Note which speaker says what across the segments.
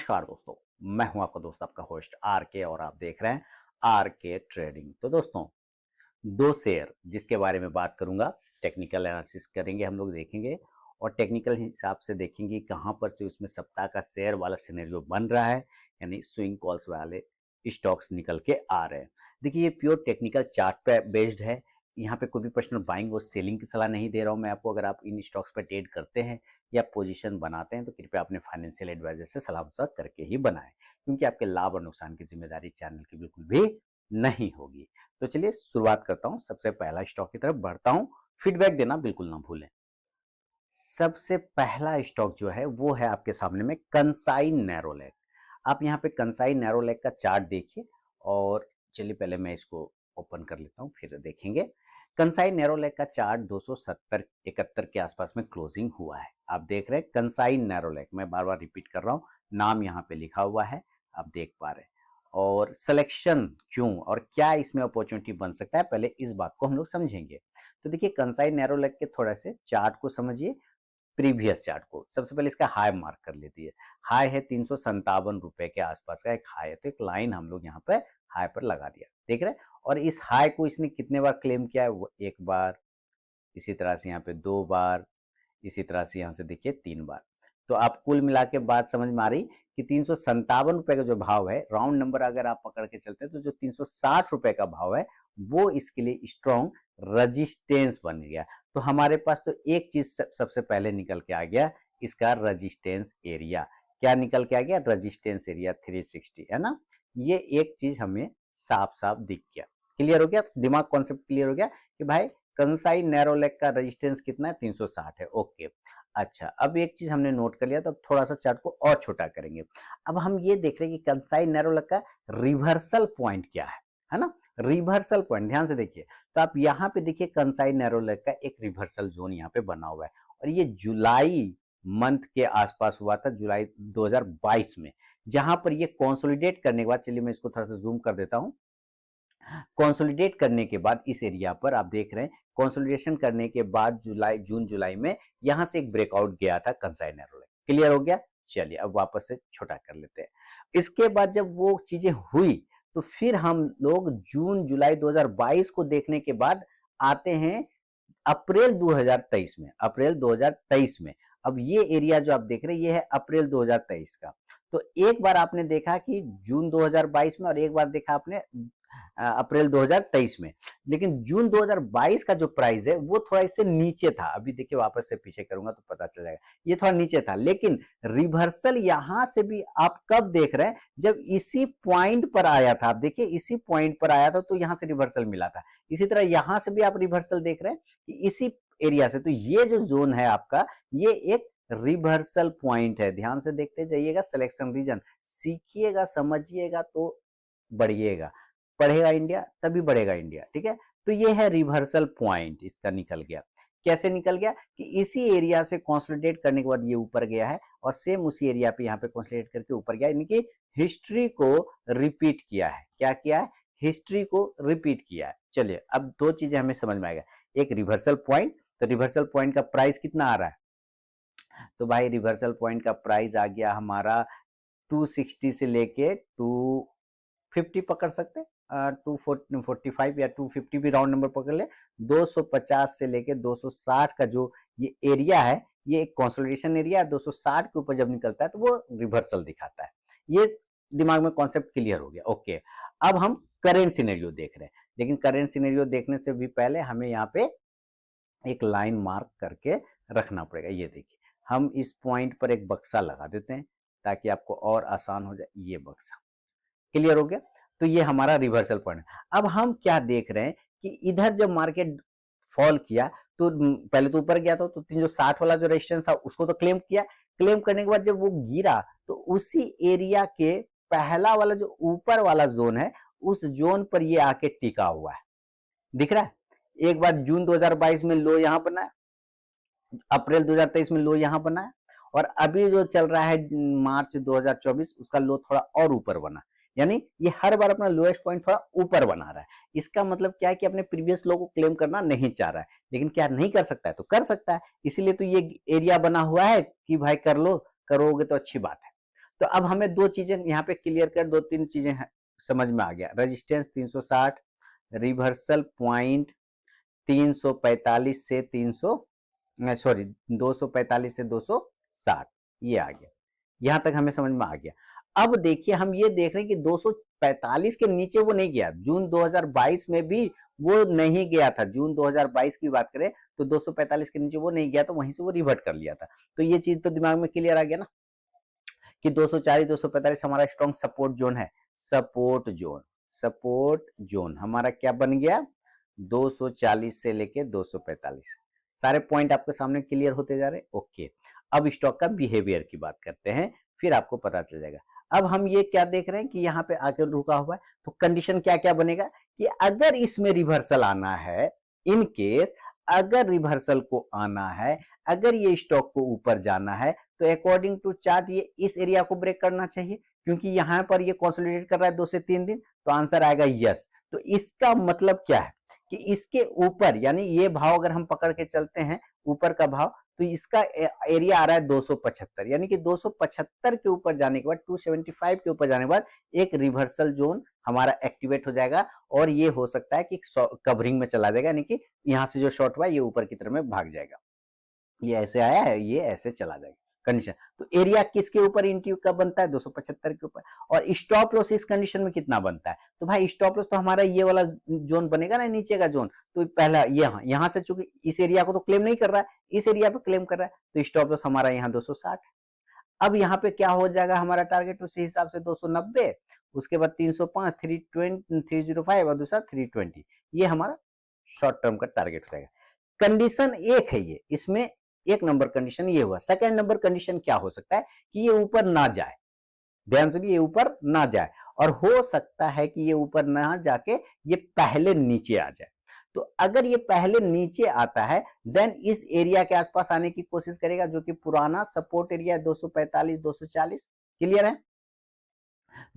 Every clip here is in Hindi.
Speaker 1: नमस्कार दोस्तों, मैं हूं आपका दोस्त आपका होस्ट आर के और आप देख रहे हैं आर के ट्रेडिंग। तो दोस्तों, दो शेयर जिसके बारे में बात करूंगा, टेक्निकल एनालिसिस करेंगे, हम लोग देखेंगे और टेक्निकल हिसाब से देखेंगे कहां पर से उसमें सप्ताह का शेयर वाला सिनेरियो बन रहा है, यानी स्विंग कॉल्स वाले स्टॉक्स निकल के आ रहे हैं। देखिए, ये प्योर टेक्निकल चार्ट पे बेस्ड है। यहाँ पे कोई भी पर्सनल बाइंग और सेलिंग की सलाह नहीं दे रहा हूँ मैं आपको। अगर आप इन स्टॉक्स पर ट्रेड करते हैं या पोजीशन बनाते हैं तो कृपया अपने फाइनेंशियल एडवाइजर से सलाह मशवरा करके ही बनाएं, क्योंकि आपके लाभ और नुकसान की जिम्मेदारी चैनल की बिल्कुल भी नहीं होगी। तो चलिए शुरुआत करता हूं। सबसे पहला स्टॉक की तरफ बढ़ता हूं। फीडबैक देना बिल्कुल ना भूलें। सबसे पहला स्टॉक जो है वो है आपके सामने में कंसाई नैरोलैक। आप यहाँ पे कंसाई नैरोलैक का चार्ट देखिए और चलिए पहले मैं इसको ओपन कर लेता हूँ, फिर देखेंगे। कंसाई नैरोलैक का चार्ट 270-71 के आसपास में क्लोजिंग हुआ है। आप देख रहे हैं कंसाई नैरोलैक, मैं बार बार रिपीट कर रहा हूँ, नाम यहाँ पे लिखा हुआ है, आप देख पा रहे हैं। और सिलेक्शन क्यों और क्या इसमें अपॉर्चुनिटी बन सकता है, पहले इस बात को हम लोग समझेंगे। तो देखिए, कंसाई नैरोलैक के थोड़ा से चार्ट को समझिए, प्रीवियस चार्ट को। सबसे पहले इसका हाई मार्क कर लेती है। हाई है 357 रुपए के आसपास का एक हाई है, तो एक लाइन हम लोग यहाँ पे हाई पर लगा दिया, देख रहे हैं। और इस हाई को इसने कितने बार क्लेम किया है, वो एक बार, इसी तरह से यहाँ पे दो बार, इसी तरह से यहाँ से देखिए तीन बार। तो आप कुल मिला के बात समझ में आ रही कि 357 रुपए का जो भाव है, राउंड नंबर अगर आप पकड़ के चलते हैं तो जो 360 रुपए का भाव है वो इसके लिए स्ट्रॉन्ग रजिस्टेंस बन गया। तो हमारे पास तो एक चीज सबसे पहले निकल के आ गया, इसका रजिस्टेंस एरिया। क्या निकल के आ गया? रजिस्टेंस एरिया 360, है ना। ये एक चीज हमें साफ साफ दिख गया, क्लियर हो गया, दिमाग कॉन्सेप्ट क्लियर हो गया कि भाई कंसाई नैरोलैक का रेजिस्टेंस कितना है? 360 है। ओके, अच्छा, अब एक चीज हमने नोट कर लिया, तो अब थोड़ा सा चार्ट को और छोटा करेंगे। अब हम ये देख रहे हैं कि कंसाई नैरोलैक का रिवर्सल पॉइंट क्या है ना। रिवर्सल पॉइंट ध्यान से देखिए, तो आप यहाँ पे देखिए कंसाई नैरोलैक का एक रिवर्सल जोन यहाँ पे बना हुआ है और ये जुलाई मंथ के आसपास हुआ था, जुलाई 2022 में, जहां पर ये कंसोलिडेट करने के बाद, चलिए मैं इसको थोड़ा सा जूम कर देता हूं। कंसोलिडेट करने के बाद इस एरिया पर आप देख रहे हैं, कंसोलिडेशन करने के बाद जून जुलाई में यहां से एक ब्रेकआउट गया था कंसाई नैरोलैक। क्लियर हो गया। चलिए अब वापस से छोटा कर लेते हैं। इसके बाद जब वो चीजें हुई तो फिर हम लोग जून जुलाई 2022 को देखने के बाद आते हैं अप्रैल 2023 में। अप्रैल 2023 में अब ये एरिया जो आप देख रहे हैं ये है अप्रैल 2023 का। तो एक बार आपने देखा कि जून 2022 में और एक बार देखा आपने अप्रैल 2023 में। लेकिन जून 2022 का जो प्राइस है वो थोड़ा इससे नीचे था। अभी देखिए वापस से पीछे करूंगा तो पता चल जाएगा, ये थोड़ा नीचे था। लेकिन रिवर्सल यहां से भी आप कब देख रहे हैं? जब इसी पॉइंट पर आया था। आप देखिए इसी पॉइंट पर आया था तो यहां से रिवर्सल मिला था। इसी तरह यहां से भी आप रिवर्सल देख रहे हैं कि इसी एरिया से। तो ये जो जोन है आपका, ये एक रिवर्सल पॉइंट है। ध्यान से देखते जाइएगा, सिलेक्शन रीजन सीखिएगा, समझिएगा तो बढ़िएगा। पढ़ेगा इंडिया तभी बढ़ेगा इंडिया, ठीक है। तो ये है रिवर्सल पॉइंट, इसका निकल गया। कैसे निकल गया? कि इसी एरिया से कंसोलिडेट करने के बाद ये ऊपर गया है और सेम उसी एरिया पे यहाँ पे कंसोलिडेट करके ऊपर गया, यानी कि हिस्ट्री को रिपीट किया है। क्या किया है? हिस्ट्री को रिपीट किया है। चलिए अब दो चीजें हमें समझ में आएगा। एक रिवर्सल पॉइंट, तो रिवर्सल पॉइंट का प्राइस कितना आ रहा है? तो भाई रिवर्सल पॉइंट का प्राइस आ गया हमारा 260 से लेके 250 पकड़ सकते हैं, 245 या 250 भी राउंड नंबर पकड़ ले। 250 से लेके 260 का जो ये एरिया है, ये एक कंसोलिडेशन एरिया है। 260 के ऊपर जब निकलता है तो वो रिवर्सल दिखाता है। ये दिमाग में कॉन्सेप्ट क्लियर हो गया। ओके, अब हम करेंट सिनेरियो देख रहे हैं। लेकिन करेंट सिनेरियो देखने से भी पहले हमें यहाँ पे एक लाइन मार्क करके रखना पड़ेगा। ये देखिए, हम इस पॉइंट पर एक बक्सा लगा देते हैं ताकि आपको और आसान हो जाए। ये बक्सा क्लियर हो गया। तो ये हमारा रिवर्सल पॉइंट। अब हम क्या देख रहे हैं कि इधर जब मार्केट फॉल किया तो पहले तो ऊपर गया था, तो 360 वाला जो रेजिस्टेंस था उसको तो क्लेम किया। क्लेम करने के बाद जब वो गिरा तो उसी एरिया के पहला वाला जो ऊपर वाला जोन है, उस जोन पर ये आके टिका हुआ है। दिख रहा है? एक बार जून 2022 में लो यहां बना है, अप्रैल 2023 में लो यहां बना है, और अभी जो चल रहा है मार्च 2024 उसका लो थोड़ा और ऊपर बना। यानी ये हर बार अपना लोएस्ट पॉइंट थोड़ा ऊपर बना रहा है। इसका मतलब क्या है कि अपने प्रीवियस लो को क्लेम करना नहीं चाह रहा है। लेकिन क्या नहीं कर सकता है? तो कर सकता है। इसीलिए तो ये एरिया बना हुआ है कि भाई कर लो, करोगे तो अच्छी बात है। तो अब हमें दो चीजें यहाँ पे क्लियर कर, दो तीन चीजें समझ में आ गया। रेजिस्टेंस 360, रिवर्सल पॉइंट 345 से 300, सॉरी 245 से 260, ये आ गया। यहां तक हमें समझ में आ गया। अब देखिए हम ये देख रहे हैं कि 245 के नीचे वो नहीं गया। जून 2022 में भी वो नहीं गया था। जून 2022 की बात करें तो 245 के नीचे वो नहीं गया, तो वहीं से वो रिवर्ट कर लिया था। तो ये चीज तो दिमाग में क्लियर आ गया ना कि 240 245 हमारा स्ट्रॉन्ग सपोर्ट जोन है। सपोर्ट जोन, सपोर्ट जोन हमारा क्या बन गया, 240 से लेके 245। सारे पॉइंट आपके सामने क्लियर होते जा रहे हैं। ओके, अब स्टॉक का बिहेवियर की बात करते हैं, फिर आपको पता चल जाएगा। अब हम ये क्या देख रहे हैं कि यहाँ पे आकर रुका हुआ है, तो कंडीशन क्या क्या बनेगा कि अगर इसमें रिवर्सल आना है, इन केस अगर रिवर्सल को आना है, अगर ये स्टॉक को ऊपर जाना है, तो अकॉर्डिंग टू चार्ट ये इस एरिया को ब्रेक करना चाहिए, क्योंकि यहां पर ये कंसोलिडेट कर रहा है 2 से 3 दिन, तो आंसर आएगा यस। तो इसका मतलब क्या है कि इसके ऊपर, यानी ये भाव अगर हम पकड़ के चलते हैं ऊपर का भाव, तो इसका एरिया आ रहा है 275, यानी कि 275 के ऊपर जाने के बाद, 275 के ऊपर जाने के बाद एक रिवर्सल जोन हमारा एक्टिवेट हो जाएगा, और ये हो सकता है कि कवरिंग में चला जाएगा, यानी कि यहां से जो शॉर्ट हुआ ये ऊपर की तरफ में भाग जाएगा। ये ऐसे आया है, ये ऐसे चला जाएगा कंडीशन। तो एरिया किसके ऊपर इंट्री का बनता है, 275 के ऊपर। और स्टॉप लॉस इस कंडीशन में कितना बनता है, तो भाई स्टॉप लॉस तो हमारा ये वाला जोन बनेगा ना, नीचे का जोन। तो पहला यहां से, चूंकि इस एरिया को तो क्लेम नहीं कर रहा है, इस एरिया पे क्लेम कर रहा है, तो स्टॉप लॉस हमारा यहाँ 260। अब यहाँ पे क्या हो जाएगा हमारा टारगेट, उसी हिसाब से 290, उसके बाद 305, 320, 305 और दूसरा 320, ये हमारा शॉर्ट टर्म का टारगेट हो जाएगा। कंडीशन एक है ये, इसमें एक नंबर कंडीशन ये हुआ। सेकंड नंबर कंडीशन क्या हो सकता है कि ये ऊपर ना जाए, ध्यान से भी, ये ऊपर ना जाए, और हो सकता है कि ये ऊपर ना जाके ये पहले नीचे आ जाए। तो अगर ये पहले नीचे आता है, देन इस एरिया के आसपास आने की कोशिश करेगा, जो कि पुराना सपोर्ट एरिया है 245 240। क्लियर है,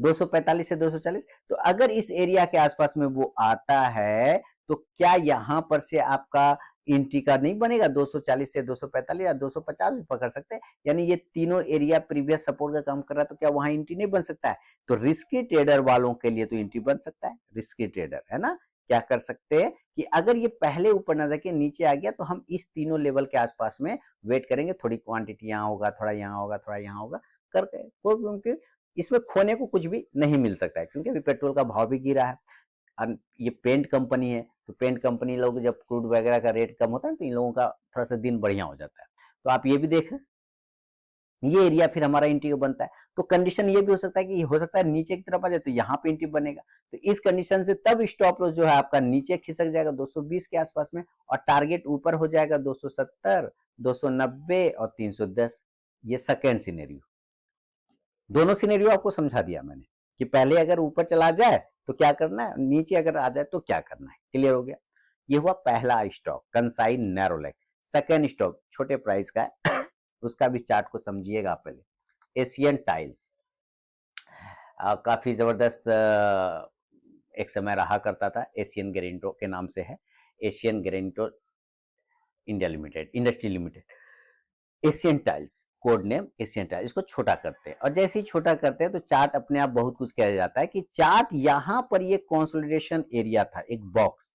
Speaker 1: 245 से 240। तो अगर इस एरिया के आसपास में वो आता है, तो क्या यहां पर से आपका एंट्री का नहीं बनेगा, 240 से 245 या 250 भी पकड़ सकते हैं, यानी ये तीनों एरिया प्रीवियस सपोर्ट का काम कर रहा है, तो क्या वहां एंट्री नहीं बन सकता है। तो रिस्की ट्रेडर वालों के लिए तो एंट्री बन सकता है। रिस्की ट्रेडर है ना, क्या कर सकते हैं कि अगर ये पहले ऊपर ना जाके नीचे आ गया, तो हम इस तीनों लेवल के आसपास में वेट करेंगे। थोड़ी क्वांटिटी यहाँ होगा, थोड़ा यहाँ होगा, थोड़ा यहाँ होगा करके, क्योंकि इसमें खोने को कुछ भी नहीं मिल सकता है, क्योंकि अभी पेट्रोल का भाव भी गिरा है। और ये पेंट कंपनी है, तो पेंट कंपनी लोग जब क्रूड वगैरह का रेट कम होता है, तो इन लोगों का थोड़ा सा दिन बढ़िया हो जाता है। तो आप ये भी देखें, ये एरिया फिर हमारा एंट्री बनता है। तो कंडीशन ये भी हो सकता है कि हो सकता है नीचे की तरफ आ जाए, तो यहाँ पे एंट्री बनेगा। तो इस कंडीशन से तब स्टॉप लॉस जो है आपका नीचे खिसक जाएगा 220 के आसपास में, और टारगेट ऊपर हो जाएगा 270, 290 और 310। ये सेकेंड सिनेरियो। दोनों सिनेरियो आपको समझा दिया मैंने कि पहले अगर ऊपर चला जाए तो क्या करना है, नीचे अगर आ जाए तो क्या करना है। क्लियर हो गया। ये हुआ पहला stock, consign Nerolac. Second stock छोटे प्राइस का है उसका भी चार्ट को समझिएगा पहले। एशियन टाइल्स काफी जबरदस्त एक समय रहा करता था, एशियन ग्रेनिटो के नाम से है। Asian Granito India limited, industry limited. Asian tiles code name, Asian tiles. इसको छोटा करते हैं, और जैसे ही छोटा करते हैं तो चार्ट अपने आप बहुत कुछ कह जाता है कि चार्ट यहां पर ये कंसोलिडेशन एरिया था, एक बॉक्स।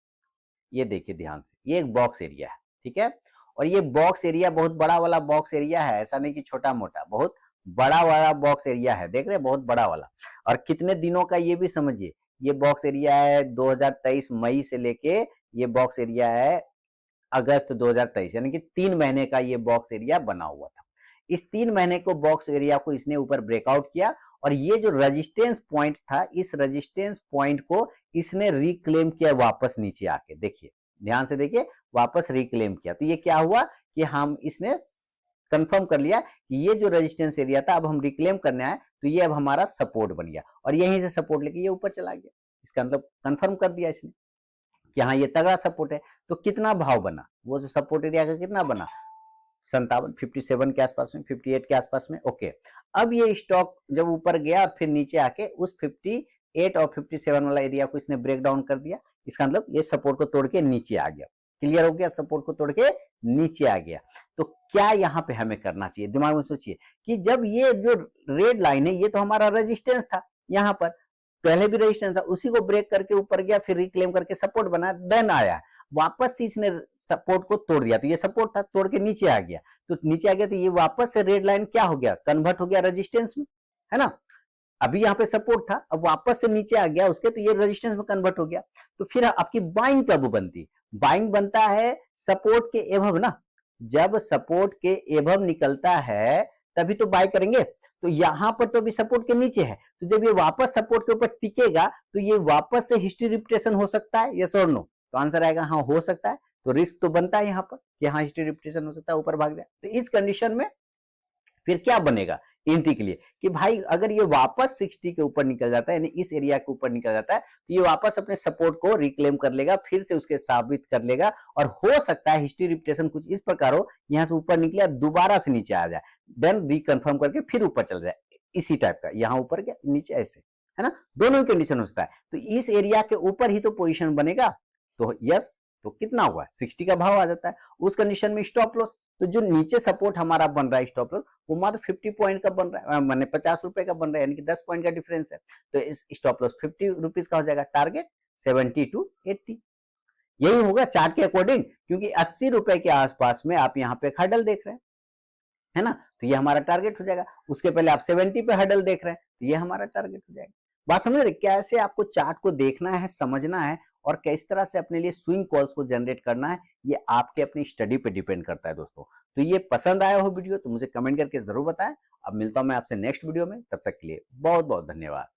Speaker 1: ये देखिए ध्यान से, ये एक बॉक्स एरिया है, ठीक है। और ये बॉक्स एरिया बहुत बड़ा वाला बॉक्स एरिया है, ऐसा नहीं कि छोटा मोटा, बहुत बड़ा वाला बॉक्स एरिया है। देख रहे हैं, बहुत बड़ा वाला। और कितने दिनों का ये भी समझिए, ये बॉक्स एरिया है 2023 मई से लेके, ये बॉक्स एरिया है अगस्त 2023, यानी कि 3 महीने का ये बॉक्स एरिया बना हुआ था। इस 3 महीने को बॉक्स एरिया को इसने ऊपर ब्रेकआउट किया, और ये जो रेजिस्टेंस पॉइंट था, इस रेजिस्टेंस पॉइंट को इसने रिक्लेम किया वापस नीचे आके। देखिए ध्यान से देखिए, वापस रिक्लेम किया। तो ये क्या हुआ कि हम इसने कंफर्म कर लिया कि ये जो रेजिस्टेंस एरिया था, अब हम रिक्लेम करने आए, तो ये अब हमारा सपोर्ट बन गया, और यहीं से सपोर्ट लेके ये ऊपर चला गया। इसका मतलब कंफर्म कर दिया इसने कि हाँ ये तगड़ा सपोर्ट है। तो कितना भाव बना, वो जो सपोर्ट एरिया का कितना बना, 57, 57 के आसपास में, 58 के आसपास में। ओके, अब ये स्टॉक जब ऊपर गया और फिर नीचे आके उस 58 और 57 वाला एरिया को इसने ब्रेक डाउन कर दिया। इसका मतलब ये सपोर्ट को तोड़ के नीचे आ गया। क्लियर हो गया, सपोर्ट को तोड़ के नीचे आ गया। तो क्या यहाँ पे हमें करना चाहिए, दिमाग में सोचिए कि जब ये जो रेड लाइन है ये तो हमारा रेजिस्टेंस था, यहाँ पर पहले भी रेजिस्टेंस था, उसी को ब्रेक करके ऊपर गया, फिर रिक्लेम करके सपोर्ट बना, देन आया वापस से इसने सपोर्ट को तोड़ दिया। तो ये सपोर्ट था, तोड़ के नीचे आ गया, तो नीचे आ गया तो ये वापस से रेड लाइन क्या हो गया, कन्वर्ट हो गया रेजिस्टेंस में, है ना। अभी यहाँ पे सपोर्ट था, अब वापस से नीचे आ गया उसके, तो ये रेजिस्टेंस में कन्वर्ट हो गया। तो फिर आपकी बाइंग कब बनती, बाइंग बनता है सपोर्ट के एभव ना, जब सपोर्ट के एभव निकलता है तभी तो बाय करेंगे। तो यहां पर तो अभी सपोर्ट के नीचे है, तो जब ये वापस सपोर्ट के ऊपर टिकेगा तो ये वापस से हिस्ट्री रिपीटेशन हो सकता है, यस और नो। तो आंसर आएगा हाँ हो सकता है। तो रिस्क तो बनता है यहाँ पर कि हाँ हिस्ट्री रिपीटेशन हो सकता है, ऊपर भाग जाए। तो इस कंडीशन में फिर क्या बनेगा एंट्री के लिए कि भाई अगर ये वापस 60 के ऊपर निकल जाता है, यानी इस एरिया के ऊपर निकल जाता है, तो ये वापस अपने सपोर्ट को रिक्लेम कर लेगा, फिर से उसके साबित कर लेगा, और हो सकता है हिस्ट्री रिपीटेशन कुछ इस प्रकार हो, यहां से ऊपर निकले दोबारा से नीचे आ जाए, देन रिकन्फर्म करके फिर ऊपर चल जाए, इसी टाइप का, यहाँ ऊपर गया नीचे ऐसे, है ना, दोनों ही कंडीशन हो सकता है। तो इस एरिया के ऊपर ही तो पोजिशन बनेगा, तो यस, तो कितना हुआ 60 का भाव आ जाता है। उस कंडीशन में स्टॉप लॉस, तो जो नीचे सपोर्ट हमारा बन रहा है स्टॉप लॉस, वो मात्र 50 पॉइंट का बन रहा है, माने 50 रुपए का बन रहा है, यानी कि 10 पॉइंट का डिफरेंस है। तो इस स्टॉप लॉस 50 रुपीज का हो जाएगा, टारगेट 70 to 80, यही होगा चार्ट के अकॉर्डिंग, क्योंकि 80 रुपए के आसपास में आप यहाँ पे हडल देख रहे हैं, है ना, तो ये हमारा टारगेट हो जाएगा। उसके पहले आप 70 पे हडल देख रहे हैं, तो ये हमारा टारगेट हो जाएगा। बात समझ रहे, कैसे आपको चार्ट को देखना है, समझना है, और किस तरह से अपने लिए स्विंग कॉल्स को जनरेट करना है, ये आपके अपनी स्टडी पे डिपेंड करता है दोस्तों। तो ये पसंद आया हो वीडियो तो मुझे कमेंट करके जरूर बताएं। अब मिलता हूं मैं आपसे नेक्स्ट वीडियो में, तब तक के लिए बहुत बहुत धन्यवाद।